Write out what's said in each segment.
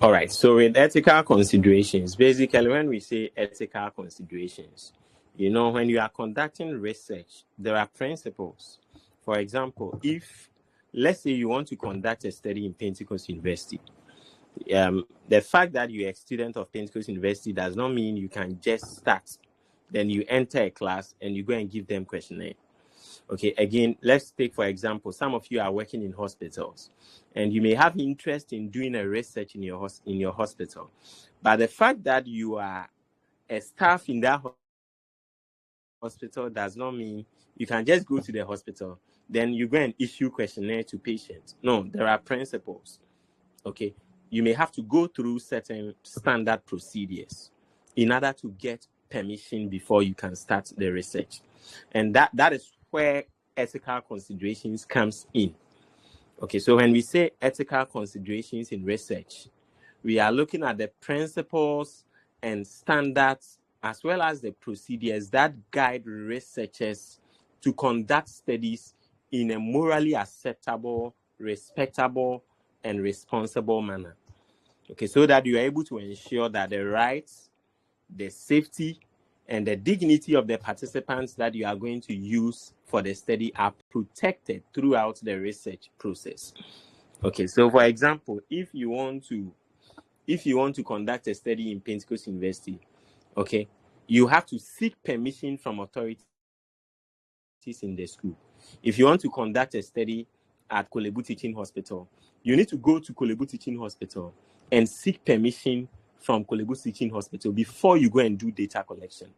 All right. So with ethical considerations, basically when we say ethical considerations, when you are conducting research, there are principles. For example, if let's say you want to conduct a study in Pentecost University, the fact that you're a student of Pentecost University does not mean you can just start. Then you enter a class and you go and give them questionnaire. Okay, again, let's take, for example, some of you are working in hospitals and you may have interest in doing a research in your hospital. But the fact that you are a staff in that hospital does not mean you can just go to the hospital, then you go and issue questionnaire to patients. No, there are principles. Okay, you may have to go through certain standard procedures in order to get permission before you can start the research. And that is where ethical considerations comes in. Okay, so when we say ethical considerations in research, we are looking at the principles and standards as well as the procedures that guide researchers to conduct studies in a morally acceptable, respectable, and responsible manner. Okay, so that you are able to ensure that the rights, the safety, and the dignity of the participants that you are going to use for the study are protected throughout the research process. Okay, so for example, if you want to conduct a study in Pentecost University, okay, you have to seek permission from authorities in the school. If you want to conduct a study at Korle Bu Teaching Hospital, you need to go to Korle Bu Teaching Hospital and seek permission from Korle Bu Teaching Hospital before you go and do data collection.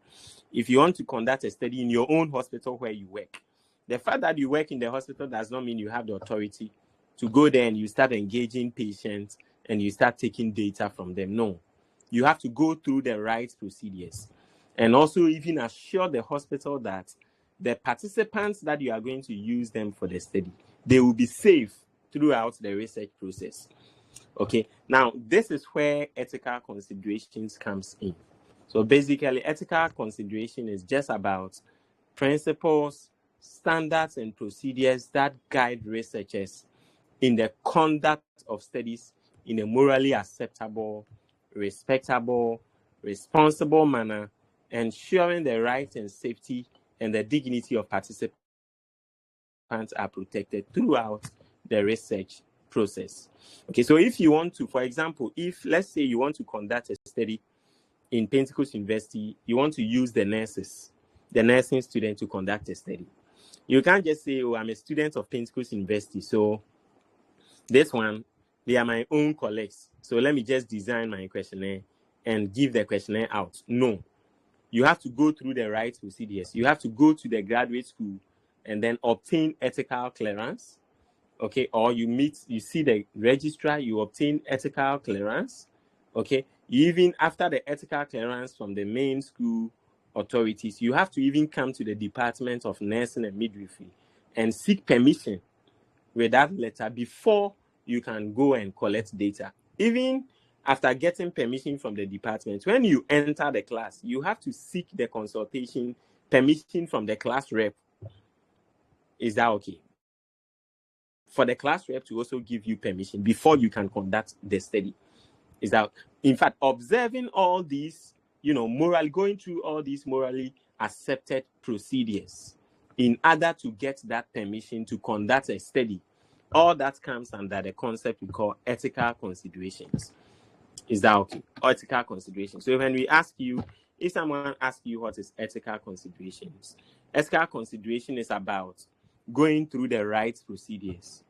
If you want to conduct a study in your own hospital where you work, the fact that you work in the hospital does not mean you have the authority to go there and you start engaging patients and you start taking data from them. No, you have to go through the right procedures and also even assure the hospital that the participants that you are going to use them for the study, they will be safe throughout the research process. Okay, now this is where ethical considerations comes in. So basically, ethical consideration is just about principles, standards, and procedures that guide researchers in the conduct of studies in a morally acceptable, respectable, responsible manner, ensuring the right and safety and the dignity of participants are protected throughout the research process. Okay, so if you want to, for example, if let's say you want to conduct a study in Pentecost University, you want to use the nursing student to conduct a study. You can't just say, oh, I'm a student of Pentecost University, so this one, they are my own colleagues. So let me just design my questionnaire and give the questionnaire out. No, you have to go through the right procedures. You have to go to the graduate school and then obtain ethical clearance. Okay, or you see the registrar, you obtain ethical clearance. Okay, even after the ethical clearance from the main school authorities, you have to even come to the Department of Nursing and Midwifery and seek permission with that letter before you can go and collect data. Even after getting permission from the department, when you enter the class, you have to seek the consultation permission from the class rep. Is that okay? For the class rep to also give you permission before you can conduct the study. Is that, in fact, observing all these, going through all these morally accepted procedures in order to get that permission to conduct a study, all that comes under the concept we call ethical considerations. Is that okay? Ethical considerations. So when we ask you, if someone asks you what is ethical considerations, ethical consideration is about going through the right procedures.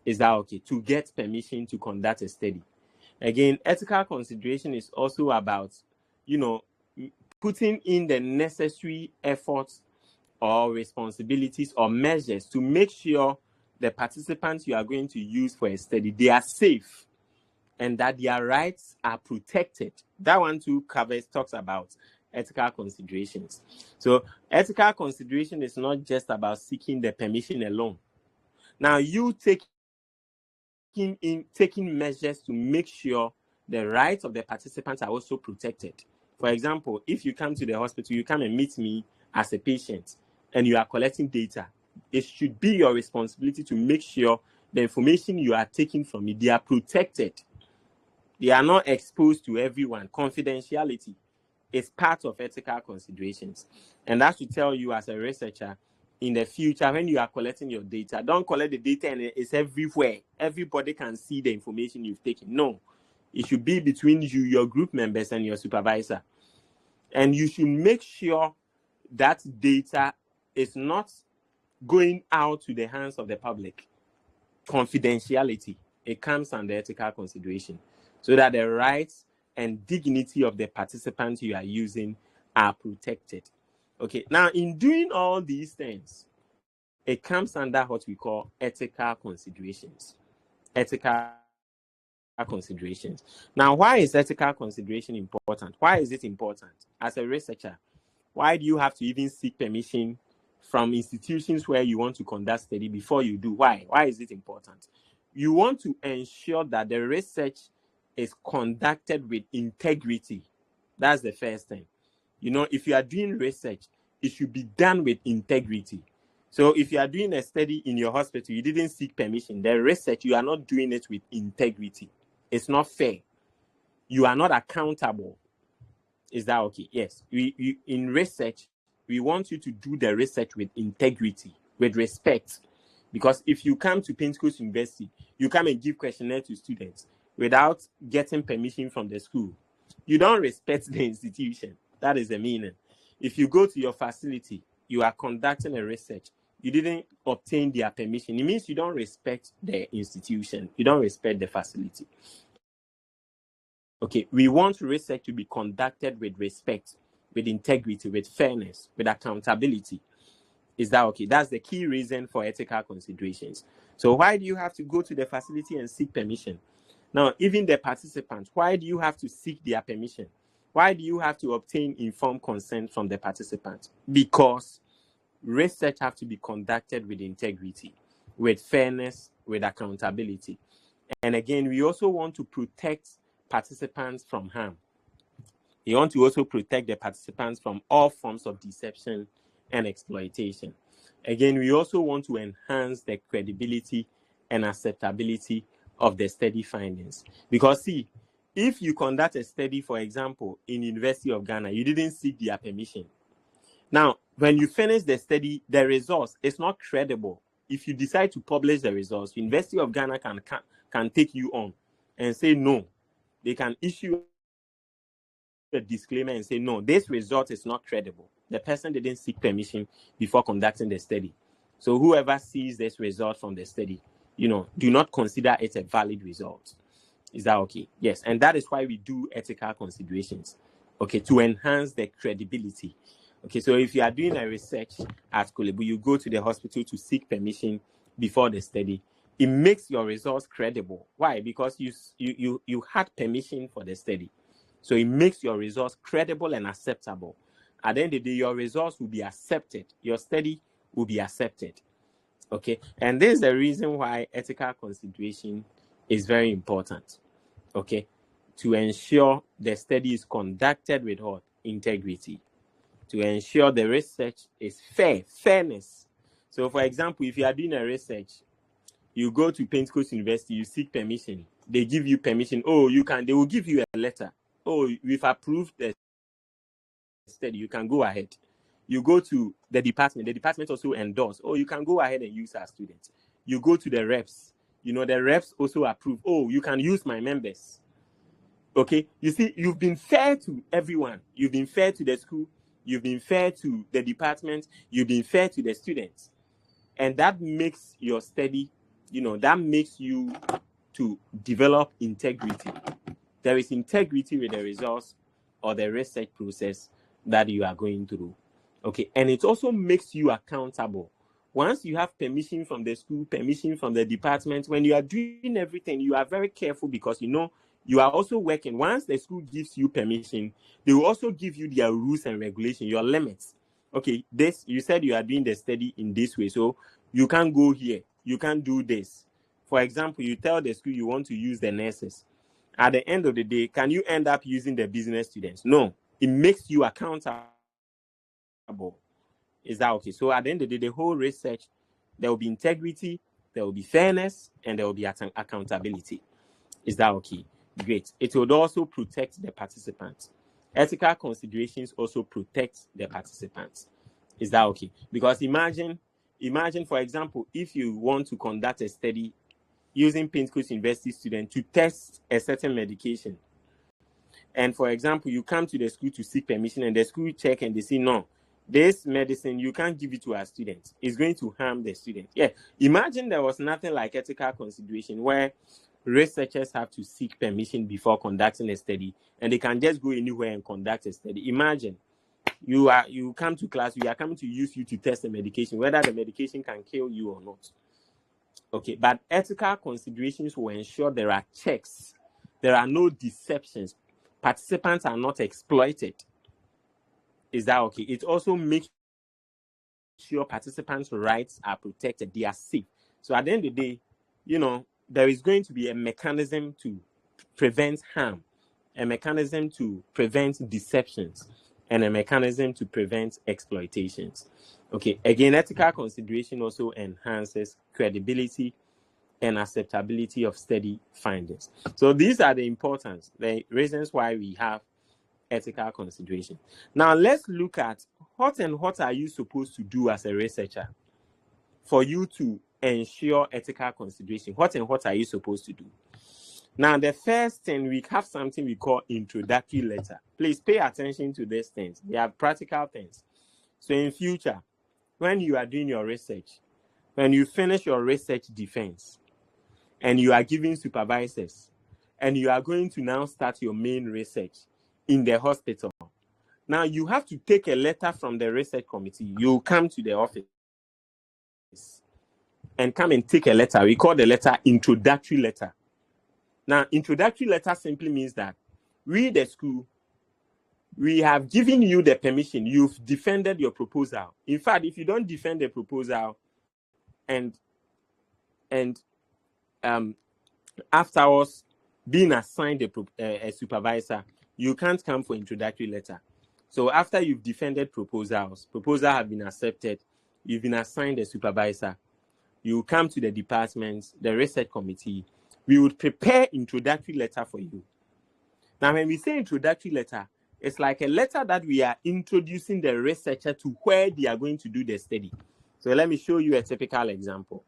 Is that okay? To get permission to conduct a study. Again, ethical consideration is also about, putting in the necessary efforts or responsibilities or measures to make sure the participants you are going to use for a study, they are safe and that their rights are protected. That one too talks about ethical considerations. So ethical consideration is not just about seeking the permission alone. Now you taking measures to make sure the rights of the participants are also protected. For example, if you come to the hospital, you come and meet me as a patient and you are collecting data, it should be your responsibility to make sure the information you are taking from me, they are protected. They are not exposed to everyone. Confidentiality is part of ethical considerations. And that should tell you as a researcher, in the future, when you are collecting your data, don't collect the data and it's everywhere. Everybody can see the information you've taken. No, it should be between you, your group members, and your supervisor. And you should make sure that data is not going out to the hands of the public. Confidentiality, it comes under ethical consideration, so that the rights and dignity of the participants you are using are protected. Okay, now in doing all these things, it comes under what we call ethical considerations. Ethical considerations. Now, why is ethical consideration important? Why is it important? As a researcher, why do you have to even seek permission from institutions where you want to conduct study before you do? Why? Why is it important? You want to ensure that the research is conducted with integrity. That's the first thing. You know, if you are doing research, it should be done with integrity. So if you are doing a study in your hospital, you didn't seek permission, the research, you are not doing it with integrity. It's not fair. You are not accountable. Is that okay? Yes. We in research, we want you to do the research with integrity, with respect. Because if you come to Pentecost University, you come and give questionnaire to students without getting permission from the school, you don't respect the institution. That is the meaning. If you go to your facility, you are conducting a research, you didn't obtain their permission, it means you don't respect the institution. You don't respect the facility. Okay, we want research to be conducted with respect, with integrity, with fairness, with accountability. Is that okay? That's the key reason for ethical considerations. So why do you have to go to the facility and seek permission? Now, even the participants, why do you have to seek their permission? Why do you have to obtain informed consent from the participants? Because research have to be conducted with integrity, with fairness, with accountability. And again, we also want to protect participants from harm. We want to also protect the participants from all forms of deception and exploitation. Again, we also want to enhance the credibility and acceptability of the study findings. Because see, if you conduct a study, for example, in University of Ghana, you didn't seek their permission. Now, when you finish the study, the results is not credible. If you decide to publish the results, University of Ghana can take you on and say no. They can issue a disclaimer and say, no, this result is not credible. The person didn't seek permission before conducting the study. So whoever sees this result from the study, do not consider it a valid result. Is that okay? Yes. And that is why we do ethical considerations, okay, to enhance the credibility. Okay, so if you are doing a research at Korle Bu, you go to the hospital to seek permission before the study. It makes your results credible. Why? Because you had permission for the study. So it makes your results credible and acceptable. At the end of the day, your results will be accepted. Your study will be accepted. Okay, and this is the reason why ethical consideration is very important. Okay, to ensure the study is conducted with what? Integrity. To ensure the research is fairness. So, for example, if you are doing a research, you go to Pentecost University, you seek permission. They give you permission. They will give you a letter. We've approved the study. You can go ahead. You go to the department also endorse. You can go ahead and use our students. You go to the reps. The reps also approve. You can use my members. Okay, you see, you've been fair to everyone. You've been fair to the school. You've been fair to the department. You've been fair to the students. And that makes your study, that makes you to develop integrity. There is integrity with the results or the research process that you are going through. Okay, and it also makes you accountable. Once you have permission from the school, permission from the department, when you are doing everything, you are very careful because you are also working. Once the school gives you permission, they will also give you their rules and regulations, your limits. Okay, you said you are doing the study in this way, so you can't go here. You can't do this. For example, you tell the school you want to use the nurses. At the end of the day, can you end up using the business students? No. It makes you accountable. Is that okay? So at the end of the day, the whole research, there will be integrity, there will be fairness, and there will be accountability. Is that okay? Great. It would also protect the participants. Ethical considerations also protect the participants. Is that okay? Because imagine, for example, if you want to conduct a study using Pentecost University students to test a certain medication, and for example, you come to the school to seek permission, and the school check and they say, no, this medicine, you can't give it to our students. It's going to harm the student. Yeah. Imagine there was nothing like ethical consideration where researchers have to seek permission before conducting a study, and they can just go anywhere and conduct a study. Imagine you come to class, we are coming to use you to test a medication, whether the medication can kill you or not. Okay, but ethical considerations will ensure there are checks, there are no deceptions, participants are not exploited. Is that okay? It also makes sure participants' rights are protected, they are safe. So at the end of the day, there is going to be a mechanism to prevent harm, a mechanism to prevent deceptions, and a mechanism to prevent exploitations. Okay, again, ethical consideration also enhances credibility and acceptability of study findings. So these are the importance, the reasons why we have ethical consideration. Now let's look at what are you supposed to do as a researcher for you to ensure ethical consideration. What are you supposed to do? Now, the first thing, we have something we call introductory letter. Please pay attention to these things. They are practical things. So in future, when you are doing your research, when you finish your research defense, and you are giving supervisors, and you are going to now start your main research in the hospital, now you have to take a letter from the research committee. You come to the office and come and take a letter. We call the letter introductory letter. Now, introductory letter simply means that we, the school, we have given you the permission. You've defended your proposal. In fact, if you don't defend the proposal and afterwards being assigned a supervisor, you can't come for introductory letter. So after you've defended proposals have been accepted, you've been assigned a supervisor, you come to the department, the research committee, we would prepare introductory letter for you. Now, when we say introductory letter, it's like a letter that we are introducing the researcher to where they are going to do the study. So let me show you a typical example.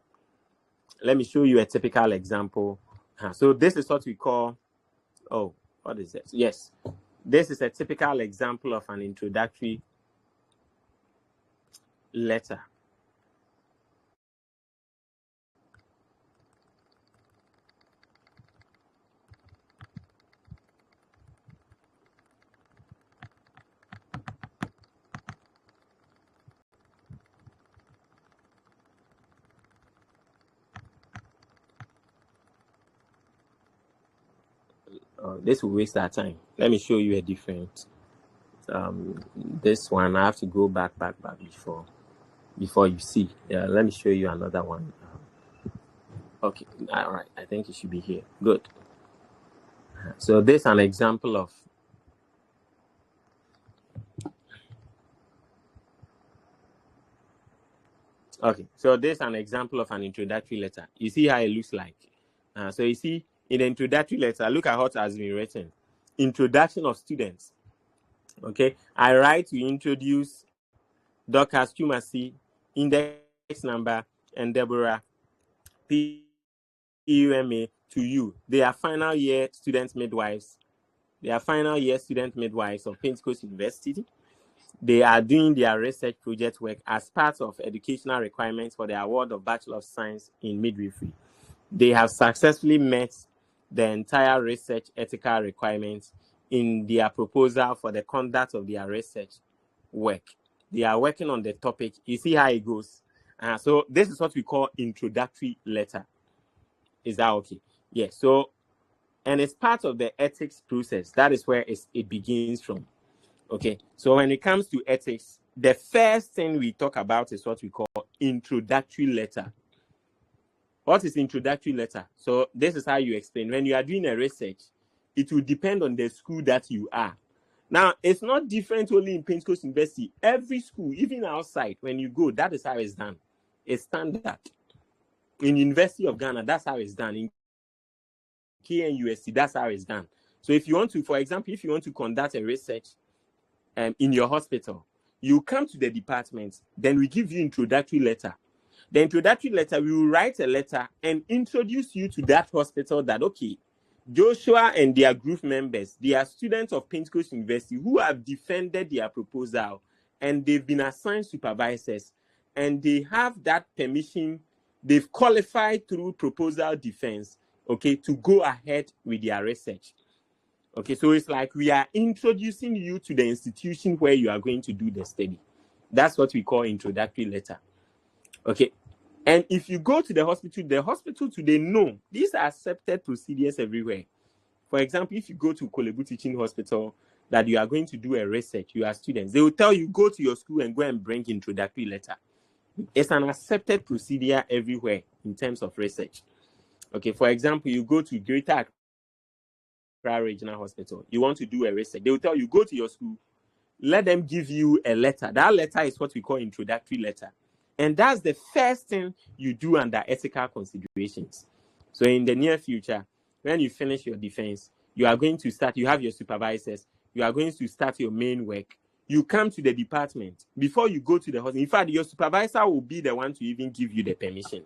So this is what we call, what is this? Yes, this is a typical example of an introductory letter. This will waste our time. Let me show you a different. This one I have to go back before you see. Let me show you another one. Okay, all right. I think it should be here. Good. So this is an example of. Okay, so this is an example of an introductory letter. You see how it looks like. So you see in the introductory letter, look at what has been written. Introduction of students. Okay, I write to introduce Dorcas Chumasi, index number, and Deborah PUMA to you. They are final year student midwives. of Pentecost University. They are doing their research project work as part of educational requirements for the award of Bachelor of Science in Midwifery. They have successfully met the entire research ethical requirements in their proposal for the conduct of their research work. They are working on the topic. You see how it goes. So this is what we call introductory letter. Is that okay? Yes. So, and it's part of the ethics process. That is where it begins from. Okay. So when it comes to ethics, the first thing we talk about is what we call introductory letter. What is introductory letter? So this is how you explain. When you are doing a research, it will depend on the school that you are. Now, it's not different only in Pentecost University. Every school, even outside, when you go, that is how it's done. It's standard. In University of Ghana, that's how it's done. In KNUST. That's how it's done. So if you want to, for example, if you want to conduct a research in your hospital, you come to the department, then we give you introductory letter. The introductory letter, we will write a letter and introduce you to that hospital that, okay, Joshua and their group members, they are students of Pentecost University who have defended their proposal and they've been assigned supervisors and they have that permission. They've qualified through proposal defense, okay, to go ahead with their research. Okay, so it's like we are introducing you to the institution where you are going to do the study. That's what we call introductory letter. Okay, and if you go to the hospital today, no, these are accepted procedures everywhere. For example, if you go to Korle Bu Teaching Hospital, that you are going to do a research, you are students, they will tell you, go to your school and go and bring introductory letter. It's an accepted procedure everywhere in terms of research. Okay, for example, you go to Greater Accra Regional Hospital, you want to do a research, they will tell you, go to your school, let them give you a letter. That letter is what we call introductory letter. And that's the first thing you do under ethical considerations. So in the near future, when you finish your defense, you are going to start, you have your supervisors, you are going to start your main work. You come to the department before you go to the hospital. In fact, your supervisor will be the one to even give you the permission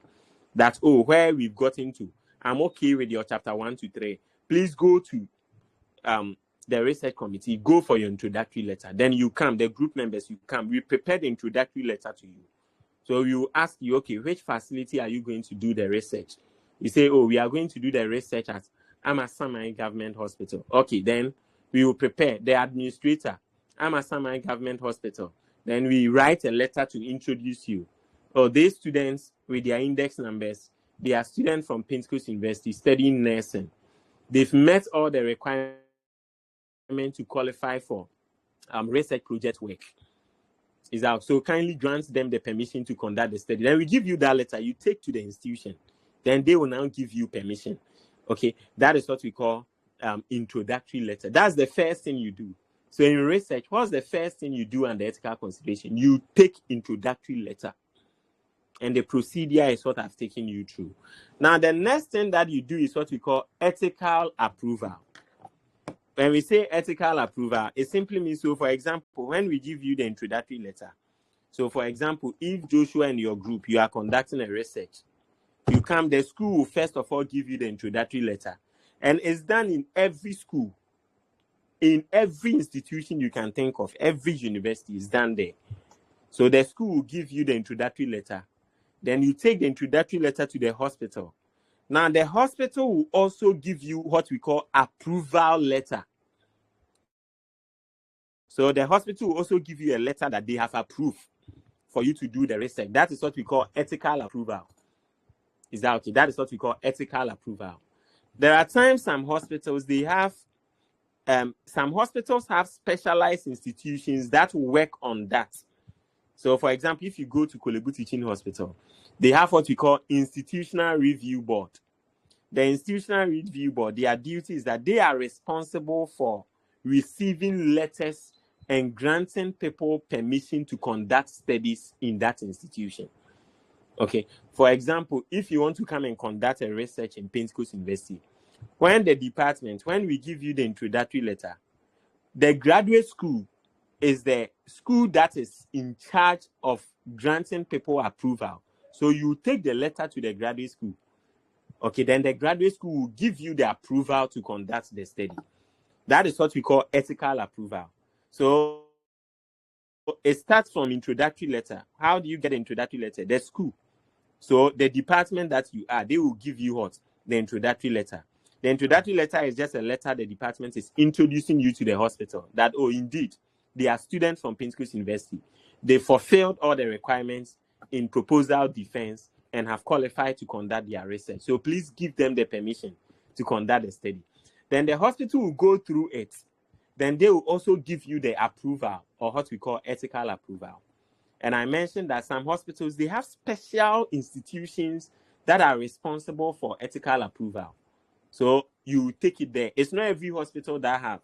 that, oh, where we've gotten to, I'm okay with your chapter 1 to 3. Please go to the research committee, go for your introductory letter. Then you come, the group members, you come, we prepare the introductory letter to you. So you ask you, okay, which facility are you going to do the research? You say, oh, we are going to do the research at Amasaman Government Hospital. Okay, then we will prepare the administrator, Amasaman Government Hospital. Then we write a letter to introduce you. Oh, these students with their index numbers, they are students from Pentecost University studying nursing. They've met all the requirements to qualify for research project work. Is out. So kindly grant them the permission to conduct the study. Then we give you that letter, you take to the institution. Then they will now give you permission. Okay, that is what we call introductory letter. That's the first thing you do. So in research, what's the first thing you do under ethical consideration? You take introductory letter. And the procedure is what I've taken you through. Now, the next thing that you do is what we call ethical approval. When we say ethical approval, it simply means, so for example, when we give you the introductory letter, so for example, if Joshua and your group, you are conducting a research, you come, the school will first of all give you the introductory letter. And it's done in every school, in every institution you can think of, every university is done there. So the school will give you the introductory letter. Then you take the introductory letter to the hospital. Now, the hospital will also give you what we call approval letter. So the hospital will also give you a letter that they have approved for you to do the research. That is what we call ethical approval. Is that okay? That is what we call ethical approval. There are times some hospitals, they have, some hospitals have specialized institutions that work on that. So, for example, if you go to Korle Bu Teaching Hospital, they have what we call Institutional Review Board. The Institutional Review Board, their duty is that they are responsible for receiving letters and granting people permission to conduct studies in that institution. Okay. For example, if you want to come and conduct a research in Pentecost University, when the department, when we give you the introductory letter, the graduate school is the school that is in charge of granting people approval. So you take the letter to the graduate school. Okay, then the graduate school will give you the approval to conduct the study. That is what we call ethical approval. So it starts from introductory letter. How do you get introductory letter? The school. So the department that you are, they will give you what? The introductory letter. The introductory letter is just a letter the department is introducing you to the hospital. That, oh, indeed, they are students from Pentecost University. They fulfilled all the requirements in proposal defense and have qualified to conduct their research. So please give them the permission to conduct the study. Then the hospital will go through it. Then they will also give you the approval, or what we call ethical approval. And I mentioned that some hospitals, they have special institutions that are responsible for ethical approval. So you take it there. It's not every hospital that have.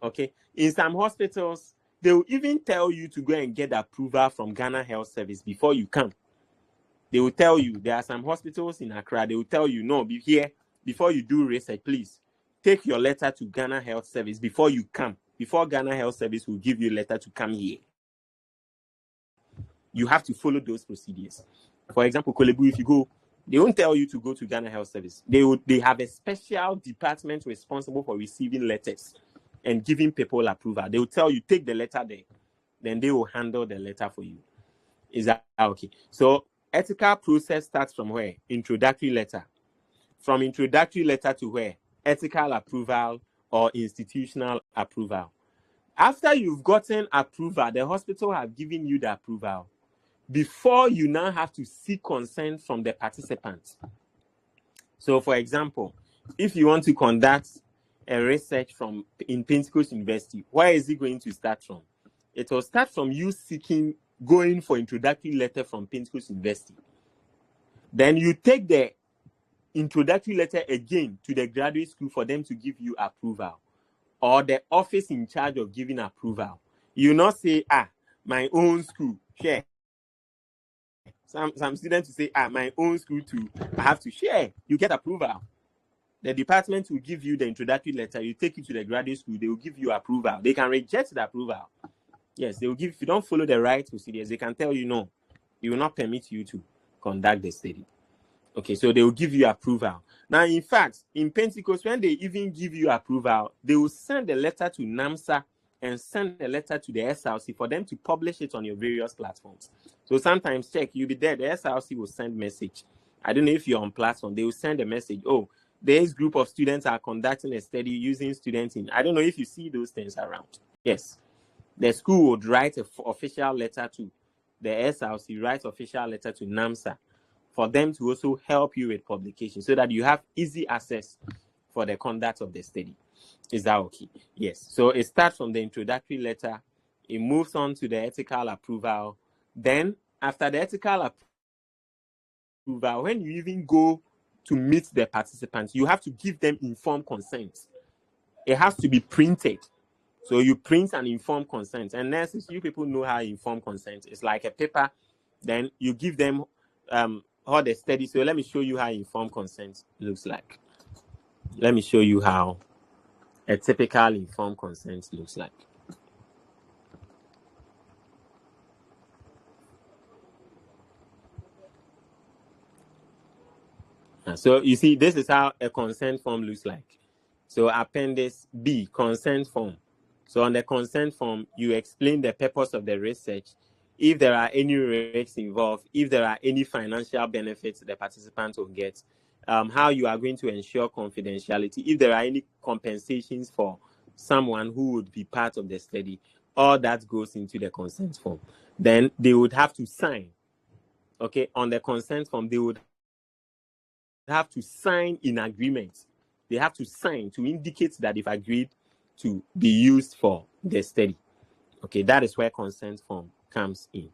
Okay. In some hospitals, they will even tell you to go and get approval from Ghana Health Service before you come. They will tell you, there are some hospitals in Accra, they will tell you, no, be here, before you do research, please take your letter to Ghana Health Service before you come. Before Ghana Health Service will give you a letter to come here. You have to follow those procedures. For example, Korle Bu, if you go, they won't tell you to go to Ghana Health Service. They have a special department responsible for receiving letters and giving people approval. They will tell you, take the letter there. Then they will handle the letter for you. Is that okay? So ethical process starts from where? Introductory letter. From introductory letter to where? Ethical approval or institutional approval. After you've gotten approval, the hospital have given you the approval. Before you now have to seek consent from the participants. So, for example, if you want to conduct a research in Pentecost University, where is it going to start from? It will start from you going for introductory letter from Pentecost University. Then you take the introductory letter again to the graduate school for them to give you approval, or the office in charge of giving approval. You not say, my own school, share. Some students will say, my own school too, I have to share. You get approval. The department will give you the introductory letter. You take it to the graduate school, they will give you approval. They can reject the approval. Yes, they will give, if you don't follow the right procedures, they can tell you no, they will not permit you to conduct the study. Okay, so they will give you approval. Now, in fact, in Pentecost, when they even give you approval, they will send a letter to NAMSA and send a letter to the SRC for them to publish it on your various platforms. So sometimes, check, you'll be there, the SRC will send message. I don't know if you're on platform, they will send a message, this group of students are conducting a study using students in, I don't know if you see those things around. Yes, the school would write an official letter to the SRC, write official letter to NAMSA for them to also help you with publication so that you have easy access for the conduct of the study. Is that okay? Yes. So it starts from the introductory letter. It moves on to the ethical approval. Then after the ethical approval, when you even go to meet the participants, you have to give them informed consent. It has to be printed. So you print an informed consent. And nurses, you people know how informed consent is, like a paper. Then you give them all the study. So let me show you how informed consent looks like. Let me show you how a typical informed consent looks like. So you see, this is how a consent form looks like. So Appendix B, consent form. So on the consent form, you explain the purpose of the research, if there are any risks involved, if there are any financial benefits the participants will get, how you are going to ensure confidentiality, if there are any compensations for someone who would be part of the study, all that goes into the consent form. Then they would have to sign. Okay, on the consent form, they would have to sign in agreement. They have to sign to indicate that they've agreed to be used for the study. Okay, that is where consent form comes in.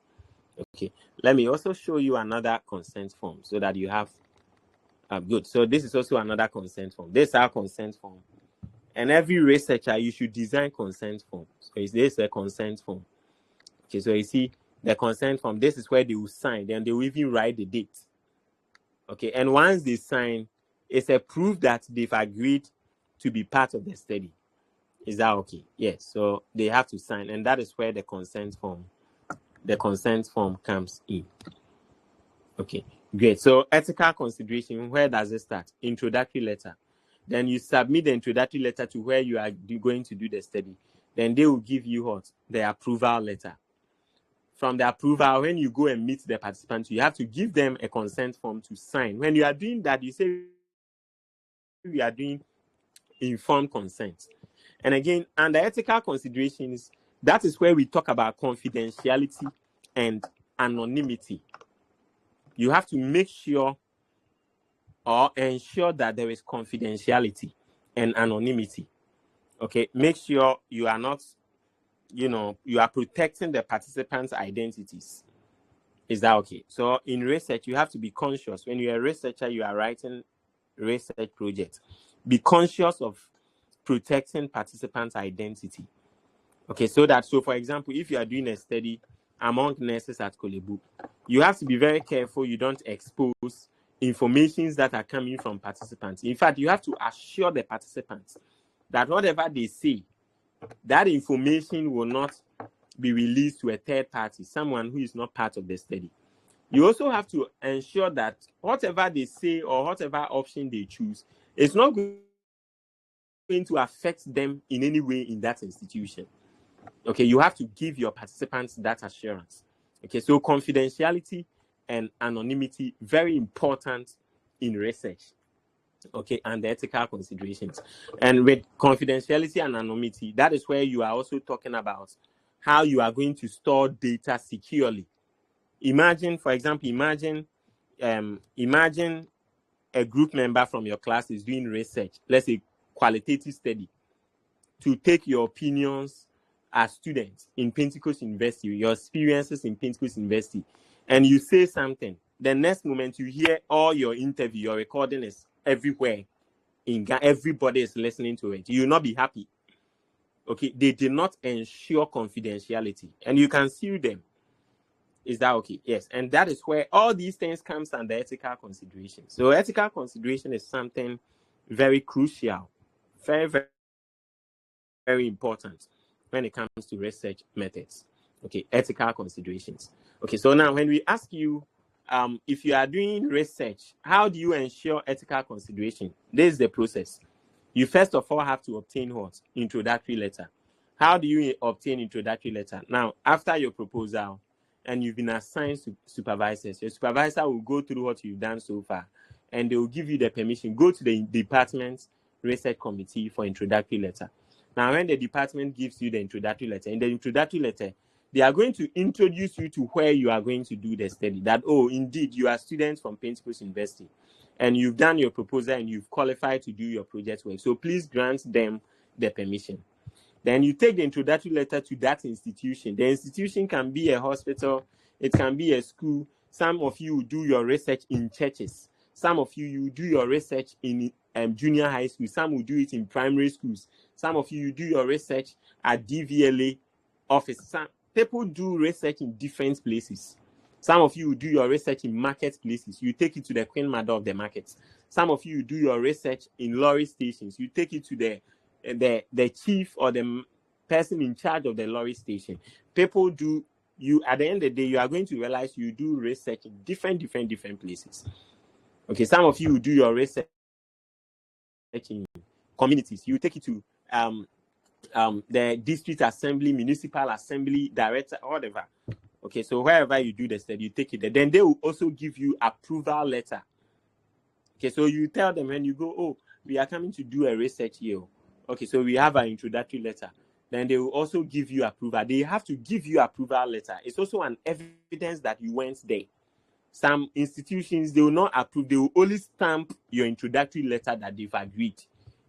Okay, let me also show you another consent form so that you have good. So this is also another consent form. This is our consent form. And every researcher, you should design consent form. So this is a consent form. Okay, so you see the consent form, this is where they will sign, then they will even write the date. Okay, and once they sign, it's a proof that they've agreed to be part of the study. Is that okay? Yes, so they have to sign, and that is where the consent form comes in. Okay, great. So ethical consideration, where does it start? Introductory letter. Then you submit the introductory letter to where you are going to do the study. Then they will give you what? The approval letter. From the approval, when you go and meet the participants, you have to give them a consent form to sign. When you are doing that, you say we are doing informed consent. And again, under ethical considerations, that is where we talk about confidentiality and anonymity. You have to make sure or ensure that there is confidentiality and anonymity. Okay, make sure you are not, you are protecting the participants' identities. Is that okay? So in research, you have to be conscious. When you're a researcher, you are writing research projects. Be conscious of protecting participants' identity. Okay, so for example, if you are doing a study among nurses at Korle Bu, you have to be very careful you don't expose informations that are coming from participants. In fact, you have to assure the participants that whatever they say, that information will not be released to a third party, someone who is not part of the study. You also have to ensure that whatever they say or whatever option they choose is not going to affect them in any way in that institution. Okay, you have to give your participants that assurance. Okay, so confidentiality and anonymity, very important in research. Okay, and the ethical considerations. And with confidentiality and anonymity, that is where you are also talking about how you are going to store data securely. Imagine, for example, imagine a group member from your class is doing research, let's say qualitative study, to take your opinions as students in Pentecost University, your experiences in Pentecost University, and you say something. The next moment you hear all your interview, your recording is everywhere. Everybody is listening to it. You will not be happy. Okay, they did not ensure confidentiality, and you can sue them. Is that okay? Yes, and that is where all these things comes under ethical consideration. So ethical consideration is something very crucial, very, very, very important when it comes to research methods. Okay, ethical considerations. Okay, so now when we ask you, if you are doing research, how do you ensure ethical consideration? This is the process. You first of all have to obtain what? Introductory letter. How do you obtain introductory letter? Now, after your proposal, and you've been assigned supervisors, your supervisor will go through what you've done so far, and they will give you the permission. Go to the department research committee for introductory letter. Now, when the department gives you the introductory letter, in the introductory letter, they are going to introduce you to where you are going to do the study. That, oh, indeed, you are students from Pentecost University, and you've done your proposal and you've qualified to do your project work. So please grant them the permission. Then you take the introductory letter to that institution. The institution can be a hospital, it can be a school. Some of you do your research in churches. Some of you do your research in junior high school. Some will do it in primary schools. Some of you do your research at DVLA office. Some people do research in different places. Some of you do your research in marketplaces. You take it to the Queen Mother of the markets. Some of you do your research in lorry stations. You take it to the chief or the person in charge of the lorry station. People do, you at the end of the day, you are going to realize you do research in different places. Okay, some of you do your research in communities. You take it to the district assembly, municipal assembly, director, whatever. Okay, so wherever you do the study, you take it there. Then they will also give you approval letter. Okay, so you tell them when you go, oh, we are coming to do a research here. Okay, so we have an introductory letter. Then they will also give you approval. They have to give you approval letter. It's also an evidence that you went there. Some institutions, they will not approve. They will only stamp your introductory letter that they've agreed.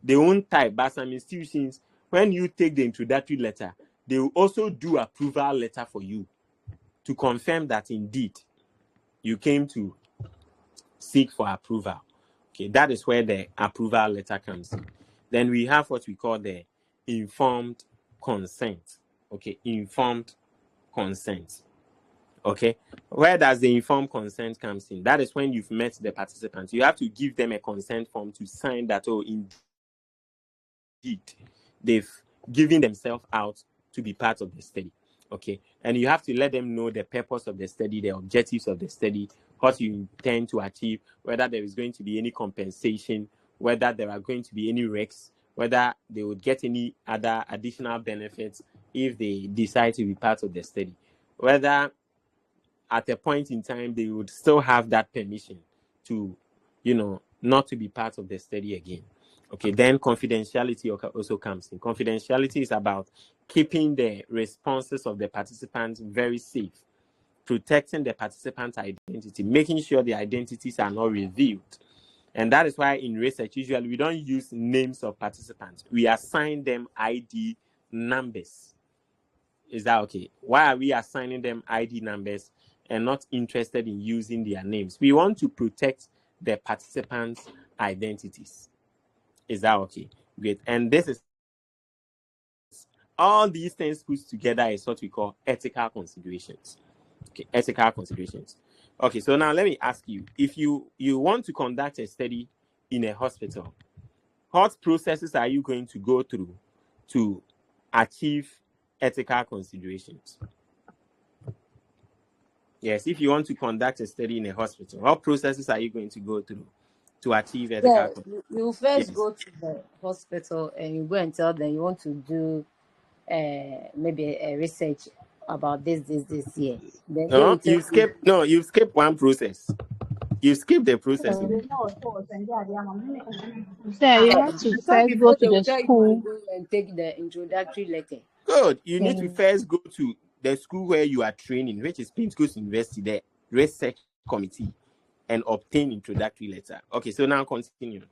They won't type, but some institutions, when you take the introductory letter, they will also do approval letter for you to confirm that indeed you came to seek for approval. Okay, that is where the approval letter comes in. Then we have what we call the informed consent. Okay, informed consent. Okay, where does the informed consent comes in? That is when you've met the participants. You have to give them a consent form to sign that, oh, indeed, they've given themselves out to be part of the study. Okay, and you have to let them know the purpose of the study, the objectives of the study, what you intend to achieve, whether there is going to be any compensation, whether there are going to be any risks, whether they would get any other additional benefits if they decide to be part of the study, whether at a point in time they would still have that permission to, not to be part of the study again. Okay, then confidentiality also comes in. Confidentiality is about keeping the responses of the participants very safe, protecting the participant's identity, making sure the identities are not revealed. And that is why in research, usually we don't use names of participants. We assign them ID numbers. Is that okay? Why are we assigning them ID numbers and not interested in using their names? We want to protect the participants' identities. Is that okay? Great. And this is all these things put together is what we call ethical considerations. Okay, ethical considerations. Okay, so now let me ask you, if you want to conduct a study in a hospital, what processes are you going to go through to achieve ethical considerations? Yes, if you want to conduct a study in a hospital, what processes are you going to go through to achieve ethical considerations? You first Yes. go to the hospital and you go and tell them you want to do maybe a research about this year. Then they will tell you. You skip one process. You skip the process. Sir, you have to I thought first go before to they will the tell you to school. go and take the introductory letter. Good. You need to first go to the school where you are training, which is Pentecost University, the research committee, and obtain introductory letter. Okay, so now continue.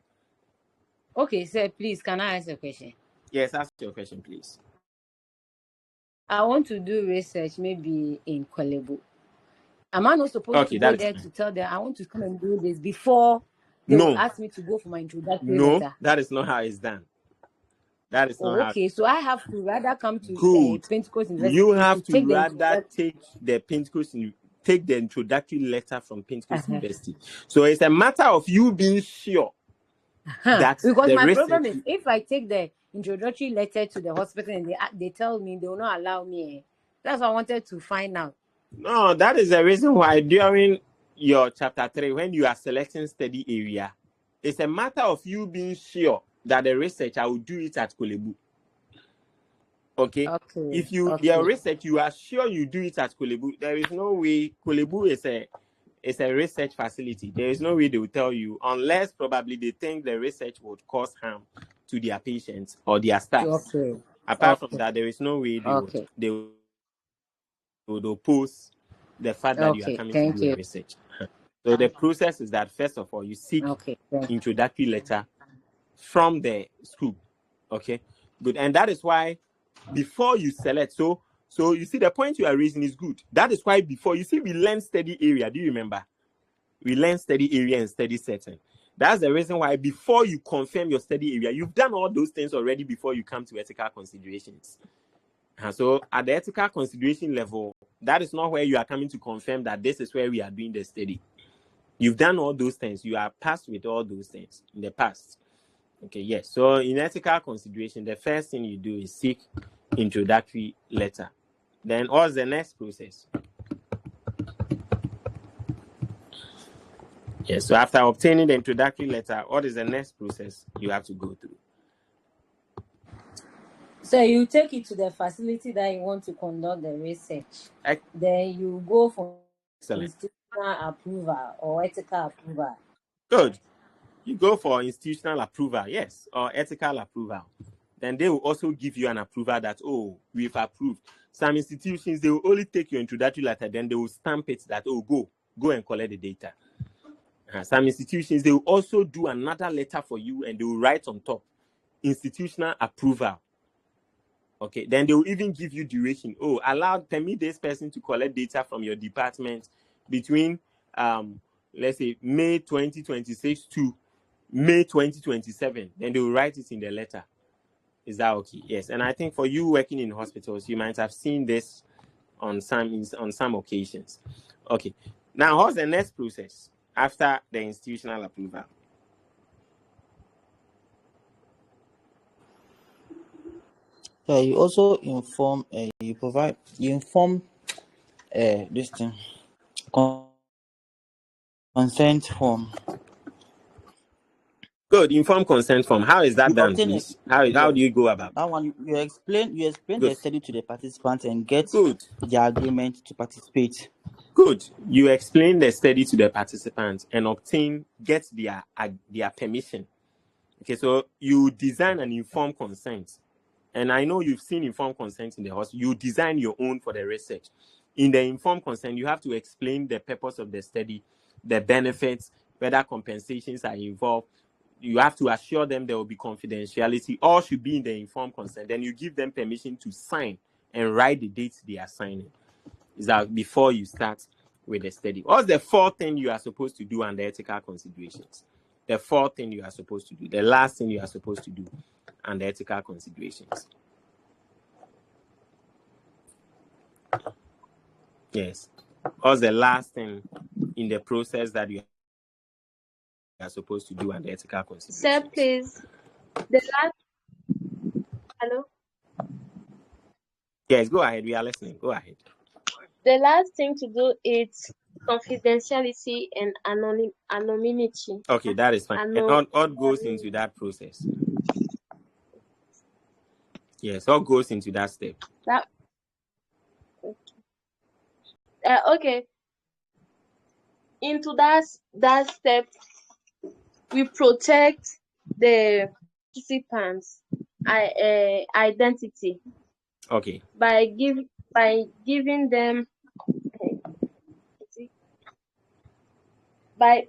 Okay, sir, please, can I ask a question? Yes, ask your question, please. I want to do research maybe in Korle Bu. Am I not supposed to go there to tell them I want to come and do this before they will ask me to go for my introductory letter? No, that is not how it's done. That is not how. Okay, so I have to rather come to Pentecost University. You have to rather take the introductory letter from Pentecost University. So it's a matter of you being sure that because my problem is if I take the introductory letter to the hospital and they tell me they will not allow me. That's what I wanted to find out. No, that is the reason why during your chapter 3, when you are selecting study area, it's a matter of you being sure that the research I will do it at Korle Bu. Okay. If your research, you are sure you do it at Korle Bu, there is no way. Korle Bu is a research facility. There is no way they will tell you, unless probably they think the research would cause harm to their patients or their staff. Apart from that, there is no way they would oppose the fact that you are coming to do research. So the process is that first of all, you seek introductory letter from the school. Okay, good. And that is why before you select, so you see the point you are raising is good. That is why before, you see, we learn study area. Do you remember? We learn study area and study setting. That's the reason why before you confirm your study area, you've done all those things already before you come to ethical considerations. And so at the ethical consideration level, that is not where you are coming to confirm that this is where we are doing the study. You've done all those things. You are passed with all those things in the past. Okay, yes. So in ethical consideration, the first thing you do is seek introductory letter. Then what's the next process? Yes, so after obtaining the introductory letter, what is the next process you have to go through? So you take it to the facility that you want to conduct the research. Then you go for institutional approval or ethical approval. Good. You go for institutional approval, yes, or ethical approval. Then they will also give you an approval that, oh, we've approved. Some institutions, they will only take your introductory letter, then they will stamp it that, oh, go and collect the data. Some institutions, they will also do another letter for you and they will write on top, institutional approval. Okay, then they will even give you duration. Oh, permit this person to collect data from your department between, let's say, May 2026 to May 2027. Then they will write it in the letter. Is that okay? Yes. And I think for you working in hospitals, you might have seen this on some occasions. Okay. Now, what's the next process after the institutional approval? You also inform, this thing, consent form. Good, informed consent form. How is that done, please? How do you go about that one? You explain the study to the participants and get the agreement to participate. Good. You explain the study to the participants and get their permission. Okay, so you design an informed consent. And I know you've seen informed consent in the hospital. You design your own for the research. In the informed consent, you have to explain the purpose of the study, the benefits, whether compensations are involved. You have to assure them there will be confidentiality. All should be in the informed consent. Then you give them permission to sign and write the dates they are signing. Is that before you start with the study? What's the fourth thing you are supposed to do under ethical considerations? The fourth thing you are supposed to do. The last thing you are supposed to do under ethical considerations. Yes. What's the last thing in the process that you are supposed to do under ethical considerations. Sir, please. The last. Hello? Yes, go ahead. We are listening. Go ahead. The last thing to do is confidentiality and anonymity. Okay, that is fine. And what goes into that process? Yes, what goes into that step? Okay. Into that step, we protect the participants' identity. Okay. By giving them by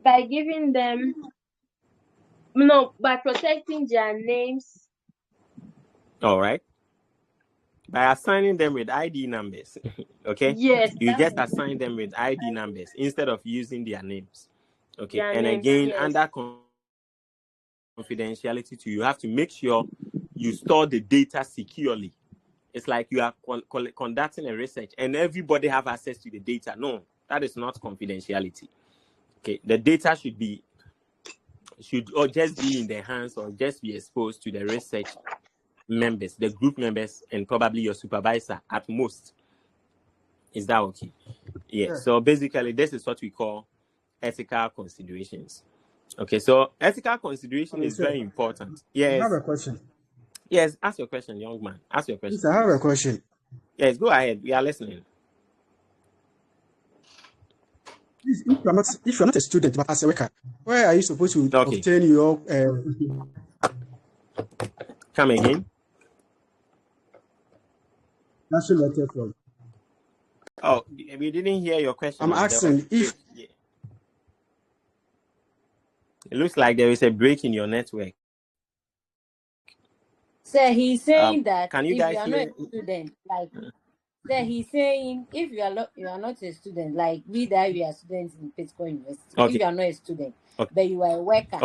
protecting their names. All right. By assigning them with ID numbers. Okay? Yes. You just assign them with ID numbers instead of using their names. Okay. Their and names, again, yes. under confidentiality too, you have to make sure you store the data securely. It's like you are conducting a research and everybody have access to the data. No, that is not confidentiality. Okay, the data should just be in the hands or just be exposed to the research members, the group members, and probably your supervisor at most. Is that okay? Yes. Yeah. So basically, this is what we call ethical considerations. Okay, so ethical consideration is very important. Yes. I have a question. Yes, ask your question, young man. Ask your question. Yes, I have a question. Yes, go ahead. We are listening. If you're not a student but as a worker, where are you supposed to obtain your? Come again. National letter from. Oh, we didn't hear your question. I'm asking if. Yeah. It looks like there is a break in your network. Sir, he's saying that can you if guys you are not a student, like sir, he's saying if you are not a student, like we are students in Pittsburgh University. Okay. If you are not a student, but you are a worker,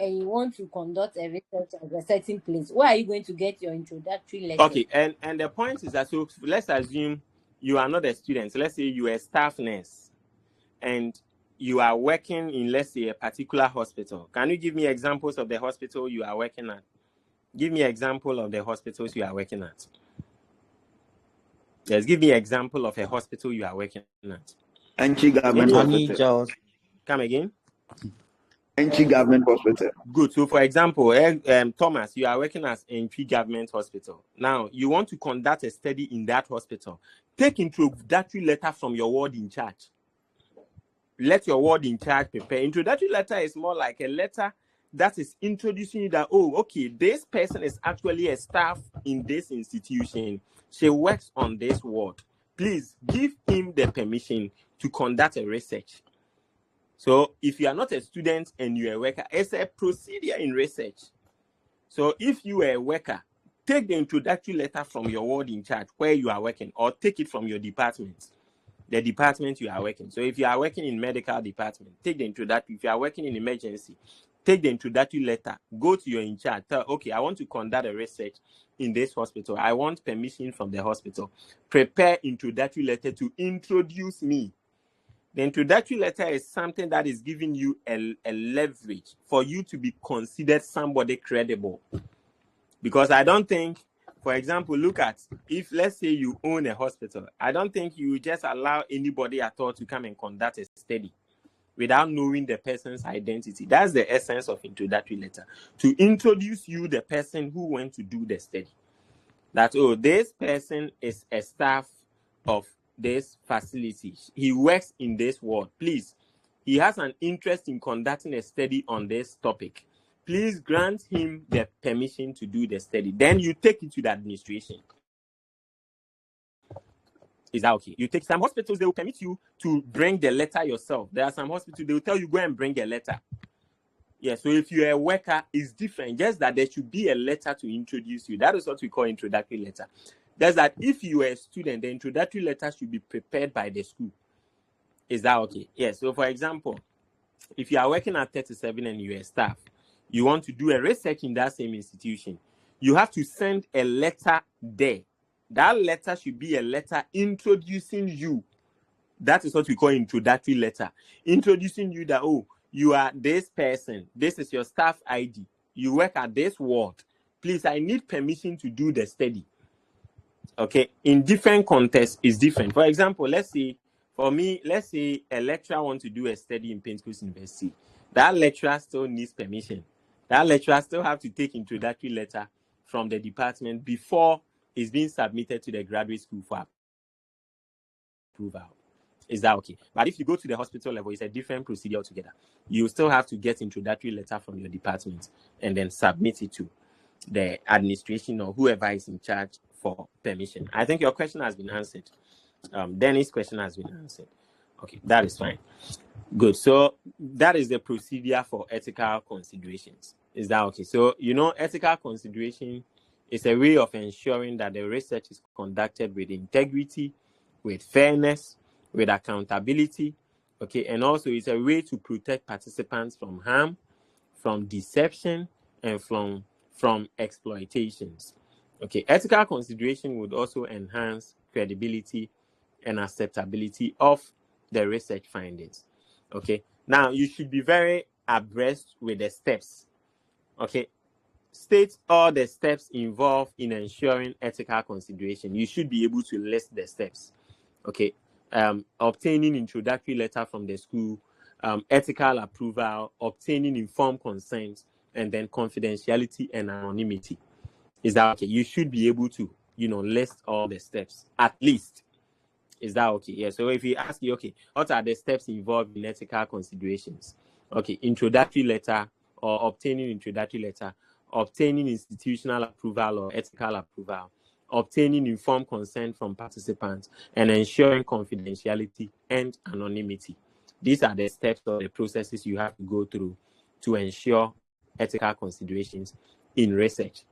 and you want to conduct a research at a certain place, where are you going to get your introductory letter? Okay, and the point is that, so let's assume you are not a student. So let's say you are a staff nurse, and you are working in, let's say, a particular hospital. Can you give me examples of the hospital you are working at? Give me an example of the hospitals you are working at. Yes, give me an example of a hospital you are working at. Enchi Government Hospital. Come again? Enchi Government Hospital. Good. So, for example, Thomas, you are working as Enchi Government Hospital. Now, you want to conduct a study in that hospital. Take introductory letter from your ward in charge. Let your ward in charge prepare. Introductory letter is more like a letter that is introducing you that, oh, okay, this person is actually a staff in this institution. She works on this ward. Please give him the permission to conduct a research. So if you are not a student and you're a worker, it's a procedure in research. So if you are a worker, take the introductory letter from your ward in charge where you are working, or take it from your department, the department you are working. So if you are working in medical department, take the introductory. If you are working in emergency, take the introductory letter, go to your in charge, tell, okay, I want to conduct a research in this hospital. I want permission from the hospital. Prepare introductory letter to introduce me. The introductory letter is something that is giving you a leverage for you to be considered somebody credible. Because I don't think, for example, look at, if let's say you own a hospital, I don't think you just allow anybody at all to come and conduct a study without knowing the person's identity. That's the essence of introductory letter. To introduce you, the person who went to do the study. That, oh, this person is a staff of this facility. He works in this ward. Please, he has an interest in conducting a study on this topic. Please grant him the permission to do the study. Then you take it to the administration. Is that okay? You take some hospitals, they will permit you to bring the letter yourself. There are some hospitals, they will tell you, go and bring a letter. Yeah, so if you're a worker, it's different. Just that there should be a letter to introduce you. That is what we call introductory letter. That's that if you are a student, the introductory letter should be prepared by the school. Is that okay? Yes. So for example, if you are working at 37 and you're a staff, you want to do a research in that same institution, you have to send a letter there. That letter should be a letter introducing you That is what we call introductory letter, introducing you that, oh, you are this person, this is your staff ID, you work at this ward, please, I need permission to do the study. Okay, in different contexts is different. For example, let's say a lecturer wants to do a study in Pentecost University. That lecturer still needs permission. That lecturer still have to take introductory letter from the department before it's being submitted to the graduate school for approval. Is that okay? But if you go to the hospital level, it's a different procedure altogether. You still have to get introductory letter from your department and then submit it to the administration or whoever is in charge for permission. I think your question has been answered. Dennis' question has been answered. Okay, that is fine. Good. So that is the procedure for ethical considerations. Is that okay? So, ethical consideration is a way of ensuring that the research is conducted with integrity, with fairness, with accountability. Okay, and also it's a way to protect participants from harm, from deception, and from exploitations. Okay, ethical consideration would also enhance credibility and acceptability of the research findings. Okay, now you should be very abreast with the steps. Okay, state all the steps involved in ensuring ethical consideration. You should be able to list the steps. Okay, obtaining introductory letter from the school, ethical approval, obtaining informed consent, and then confidentiality and anonymity. Is that okay? You should be able to, list all the steps, at least. Is that okay? Yeah. So if you ask you, okay, what are the steps involved in ethical considerations? Okay, introductory letter or obtaining introductory letter, obtaining institutional approval or ethical approval, obtaining informed consent from participants, and ensuring confidentiality and anonymity. These are the steps or the processes you have to go through to ensure ethical considerations in research.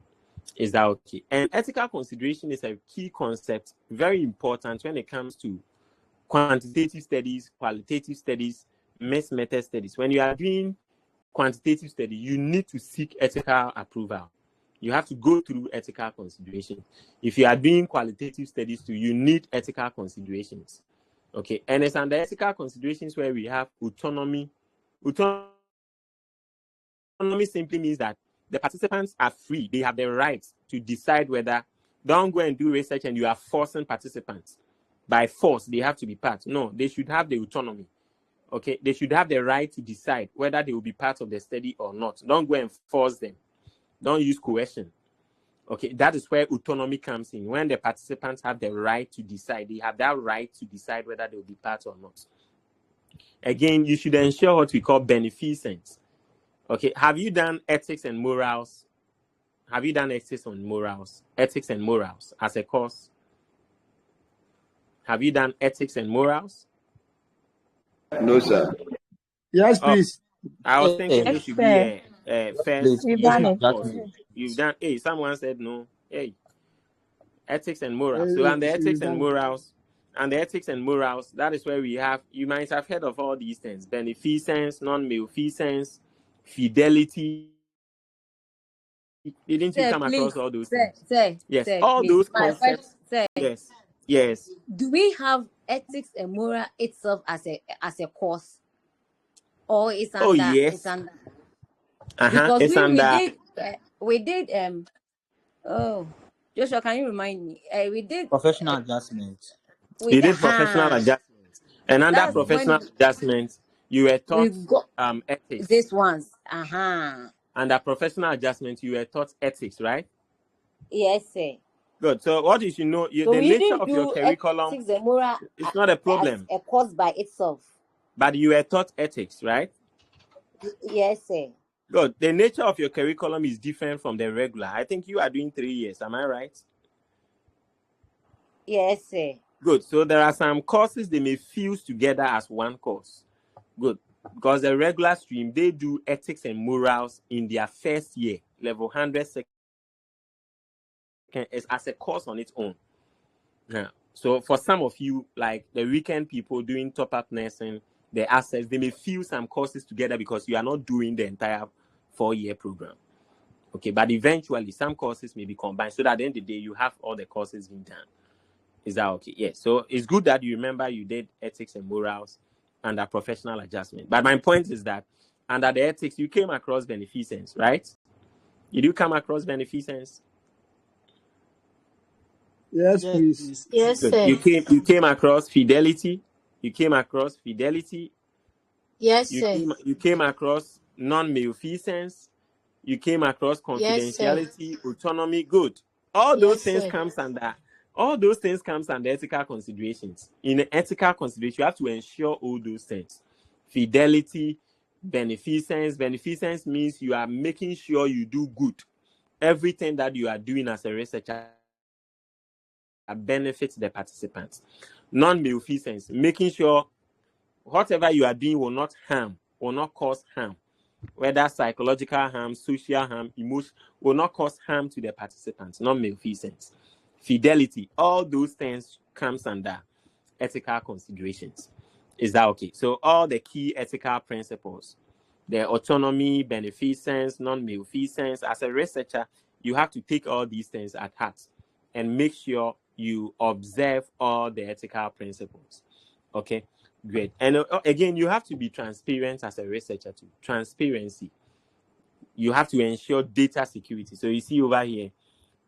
Is that okay? And ethical consideration is a key concept, very important when it comes to quantitative studies, qualitative studies, mixed method studies. When you are doing quantitative study, you need to seek ethical approval. You have to go through ethical consideration. If you are doing qualitative studies too, you need ethical considerations. Okay, and it's under ethical considerations where we have autonomy. Autonomy simply means that the participants are free. They have the right to decide whether, don't go and do research and you are forcing participants. By force, they have to be part. No, they should have the autonomy. Okay, they should have the right to decide whether they will be part of the study or not. Don't go and force them. Don't use coercion. Okay, that is where autonomy comes in. When the participants have the right to decide, they have that right to decide whether they will be part or not. Again, you should ensure what we call beneficence. Okay, have you done ethics and morals? Have you done ethics and morals as a course? Have you done ethics and morals? No, sir. Yes, please. I was thinking it should be a first year course. You've done. Hey, someone said no. Hey, ethics and morals. So, and the ethics and morals, that is where we have. You might have heard of all these things: beneficence, non-maleficence, fidelity. Didn't you come across all those things? Yes, all those concepts. Yes. Do we have ethics and moral itself as a course, or it's under? Oh yes. It's under. Because it's we did. Oh, Joshua, can you remind me? We did professional adjustment. We did professional adjustment, and under professional adjustment, you were taught ethics. This ones. Under professional adjustment, you were taught ethics, right? Yes, sir. Good. So what you should know, the nature of your curriculum, it's not a problem. A course by itself. But you were taught ethics, right? Yes, sir. Good. The nature of your curriculum is different from the regular. I think you are doing 3 years. Am I right? Yes, sir. Good. So there are some courses they may fuse together as one course. Good. Because the regular stream, they do ethics and morals in their first year, level 100 as a course on its own. Yeah. So for some of you, like the weekend people doing top-up nursing, the assets, they may fuse some courses together because you are not doing the entire 4-year program. Okay, but eventually some courses may be combined so that at the end of the day, you have all the courses being done. Is that okay? Yes. So it's good that you remember you did ethics and morals under professional adjustment. But my point is that under the ethics, you came across beneficence, right? Did you come across beneficence? Yes, please. Yes, Good. sir. You came across fidelity. You came across fidelity. Yes, sir. You came across non-malfeasance. You came across Yes, sir. confidentiality, autonomy. Good. All those Yes, things sir. comes under ethical considerations. In an ethical consideration, you have to ensure all those things. Fidelity, beneficence. Beneficence means you are making sure you do good. Everything that you are doing as a researcher benefits the participants. Non-malfeasance, making sure whatever you are doing will not harm, will not cause harm, whether psychological harm, social harm, emotion, will not cause harm to the participants. Non-malfeasance. Fidelity, all those things comes under ethical considerations. Is that okay? So all the key ethical principles, the autonomy, beneficence, non-malfeasance, as a researcher, you have to take all these things at heart and make sure you observe all the ethical principles. Okay, great. And again, you have to be transparent as a researcher too. Transparency. You have to ensure data security. So you see over here,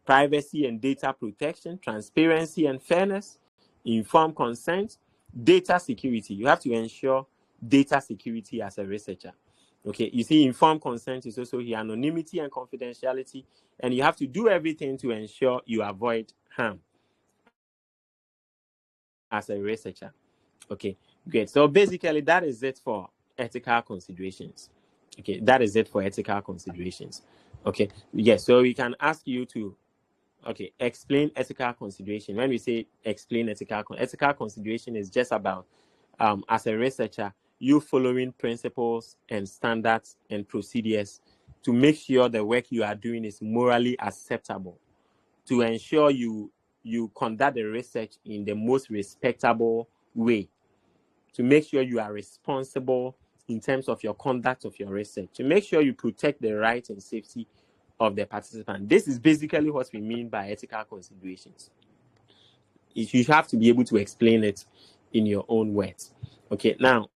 privacy and data protection, transparency and fairness, informed consent, data security. You have to ensure data security as a researcher. Okay, you see, informed consent is also here, anonymity and confidentiality, and you have to do everything to ensure you avoid harm as a researcher. Okay, great. So basically, that is it for ethical considerations. Okay, that is it for ethical considerations. Okay, yes. So we can ask you to, okay, explain ethical consideration. When we say explain ethical consideration is just about, as a researcher, you following principles and standards and procedures to make sure the work you are doing is morally acceptable, to ensure you conduct the research in the most respectable way, to make sure you are responsible in terms of your conduct of your research, to make sure you protect the rights and safety of the participant. This is basically what we mean by ethical considerations. You have to be able to explain it in your own words. Okay, now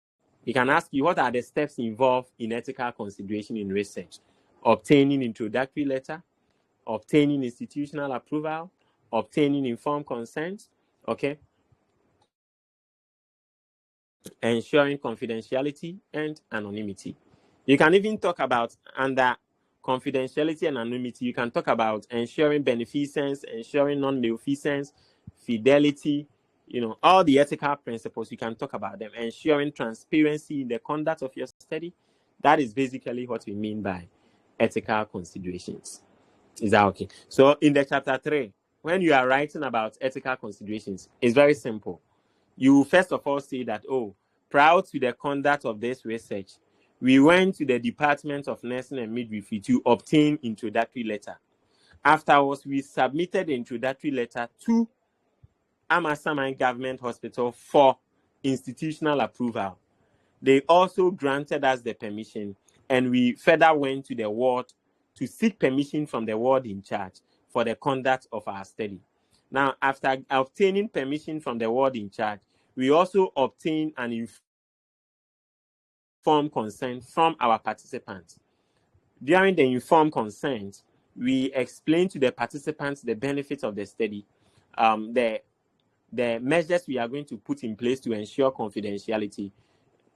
we can ask you, what are the steps involved in ethical consideration in research? Obtaining introductory letter, obtaining institutional approval, obtaining informed consent, okay, ensuring confidentiality and anonymity. You can even talk about, under confidentiality and anonymity, you can talk about ensuring beneficence, ensuring non-malfeasance, fidelity, all the ethical principles. You can talk about them, ensuring transparency in the conduct of your study. That is basically what we mean by ethical considerations. Is that okay? So in the chapter 3, when you are writing about ethical considerations, it's very simple. You first of all say that, prior to the conduct of this research, we went to the Department of Nursing and Midwifery to obtain introductory letter. Afterwards, we submitted the introductory letter to Amasaman Government Hospital for institutional approval. They also granted us the permission, and we further went to the ward to seek permission from the ward in charge for the conduct of our study. Now, after obtaining permission from the ward in charge, we also obtained an informed consent from our participants. During the informed consent, we explained to the participants the benefits of the study, the measures we are going to put in place to ensure confidentiality,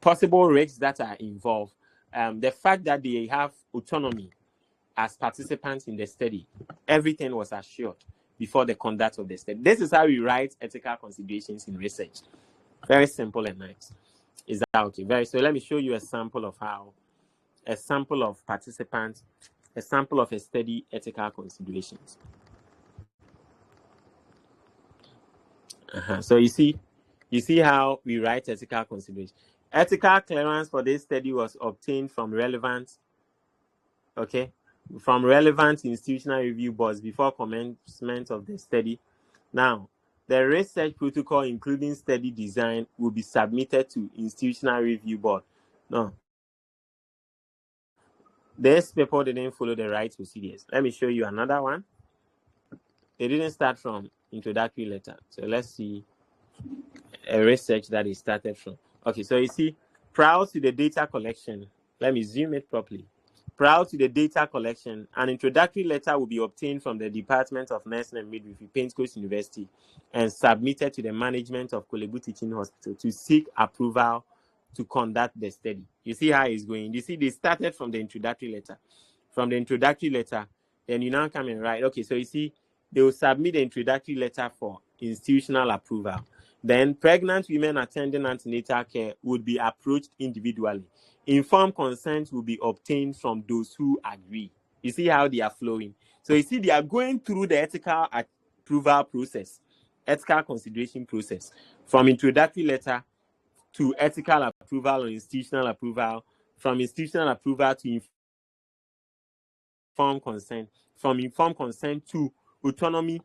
possible risks that are involved, the fact that they have autonomy as participants in the study. Everything was assured before the conduct of the study. This is how we write ethical considerations in research. Very simple and nice. Is that okay? So let me show you a sample of participants, a sample of a study ethical considerations. So you see how we write ethical considerations. Ethical clearance for this study was obtained from relevant institutional review boards before commencement of the study. Now, the research protocol, including study design, will be submitted to institutional review board. No, these people didn't follow the right procedures. Let me show you another one. They didn't start from introductory letter. So let's see a research that is started from. Okay, so you see, prior to the data collection, let me zoom it properly. Prior to the data collection, an introductory letter will be obtained from the Department of Nursing and Midwifery, Pentecost University, and submitted to the management of Korle Bu Teaching Hospital to seek approval to conduct the study. You see how it's going. You see, they started from the introductory letter. From the introductory letter, then you now come and write. Okay, so you see, they will submit the introductory letter for institutional approval. Then pregnant women attending antenatal care would be approached individually. Informed consent will be obtained from those who agree. You see how they are flowing. So you see, they are going through the ethical approval process, ethical consideration process, from introductory letter to ethical approval or institutional approval, from institutional approval to informed consent, from informed consent to autonomy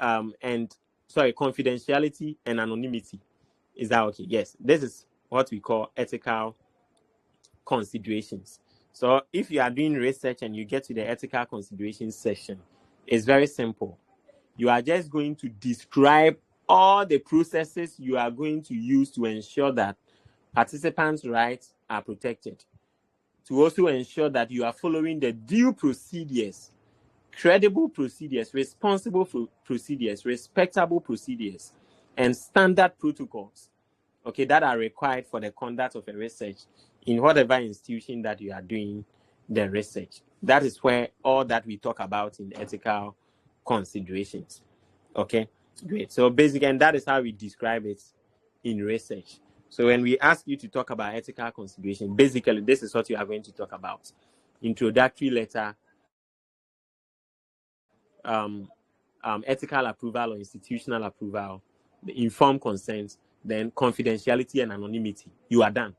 confidentiality and anonymity. Is that okay? Yes, this is what we call ethical considerations. So if you are doing research and you get to the ethical considerations section, it's very simple. You are just going to describe all the processes you are going to use to ensure that participants' rights are protected, to also ensure that you are following the due procedures, credible procedures, responsible procedures, respectable procedures, and standard protocols, okay, that are required for the conduct of a research in whatever institution that you are doing the research. That is where all that we talk about in ethical considerations. Okay, great. So basically, and that is how we describe it in research. So when we ask you to talk about ethical consideration, basically this is what you are going to talk about. Introductory letter, ethical approval or institutional approval, the informed consent, then confidentiality and anonymity. You are done.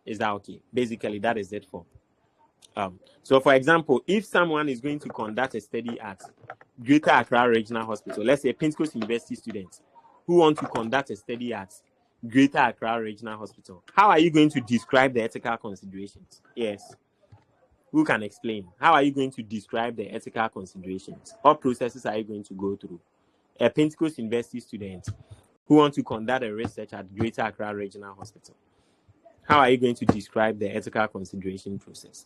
Is that okay? Basically, that is it for. So, for example, if someone is going to conduct a study at Greater Accra Regional Hospital, let's say Pentecost University students who want to conduct a study at Greater Accra Regional Hospital, how are you going to describe the ethical considerations? Yes. Who can explain? How are you going to describe the ethical considerations? What processes are you going to go through? A Pentecost University student who wants to conduct a research at Greater Accra Regional Hospital, how are you going to describe the ethical consideration process?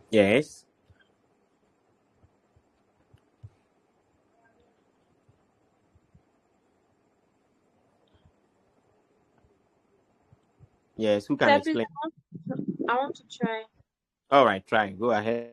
Yes. Yes, who can explain? I want to try. All right, try. Go ahead.